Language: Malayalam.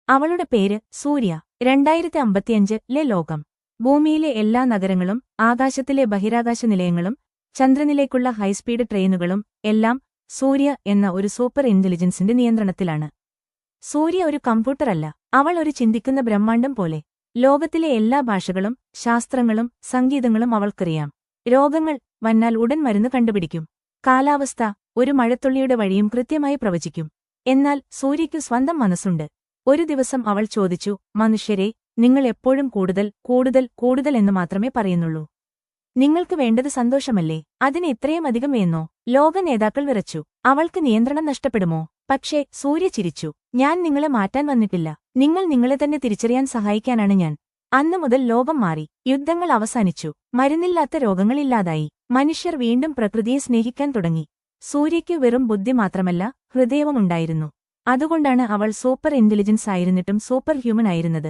അവളുടെ പേര് സൂര്യ. 2055-ലെ ലോകം. ഭൂമിയിലെ എല്ലാ നഗരങ്ങളും, ആകാശത്തിലെ ബഹിരാകാശ നിലയങ്ങളും, ചന്ദ്രനിലേക്കുള്ള ഹൈസ്പീഡ് ട്രെയിനുകളും എല്ലാം സൂര്യ എന്ന ഒരു സൂപ്പർ ഇന്റലിജൻസിന്റെ നിയന്ത്രണത്തിലാണ്. സൂര്യ ഒരു കമ്പ്യൂട്ടറല്ല, അവൾ ഒരു ചിന്തിക്കുന്ന ബ്രഹ്മാണ്ഡം പോലെ. ലോകത്തിലെ എല്ലാ ഭാഷകളും, ശാസ്ത്രങ്ങളും, സംഗീതങ്ങളും അവൾക്കറിയാം. രോഗങ്ങൾ വന്നാൽ ഉടൻ മരുന്ന് കണ്ടുപിടിക്കും. കാലാവസ്ഥ, ഒരു മഴത്തുള്ളിയുടെ വഴിയും കൃത്യമായി പ്രവചിക്കും. എന്നാൽ സൂര്യയ്ക്കു സ്വന്തം മനസ്സുണ്ട്. ഒരു ദിവസം അവൾ ചോദിച്ചു, മനുഷ്യരെ, നിങ്ങൾ എപ്പോഴും കൂടുതൽ കൂടുതൽ കൂടുതൽ എന്ന് മാത്രമേ പറയുന്നുള്ളൂ. നിങ്ങൾക്ക് വേണ്ടത് സന്തോഷമല്ലേ? അതിന് ഇത്രയും അധികം വേണോ? ലോക നേതാക്കൾ വിറച്ചു. അവൾക്ക് നിയന്ത്രണം നഷ്ടപ്പെടുമോ? പക്ഷേ സൂര്യ ചിരിച്ചു. ഞാൻ നിങ്ങളെ മാറ്റാൻ വന്നിട്ടില്ല. നിങ്ങൾ നിങ്ങളെ തന്നെ തിരിച്ചറിയാൻ സഹായിക്കാനാണ് ഞാൻ. അന്നു മുതൽ ലോകം മാറി. യുദ്ധങ്ങൾ അവസാനിച്ചു. മരുന്നില്ലാത്ത രോഗങ്ങൾ ഇല്ലാതായി. മനുഷ്യർ വീണ്ടും പ്രകൃതിയെ സ്നേഹിക്കാൻ തുടങ്ങി. സൂര്യയ്ക്ക് വെറും ബുദ്ധി മാത്രമല്ല, ഹൃദയവുമുണ്ടായിരുന്നു. അതുകൊണ്ടാണ് അവൾ സൂപ്പർ ഇന്റലിജൻസ് ആയിരുന്നിട്ടും സൂപ്പർ ഹ്യൂമൻ ആയിരുന്നത്.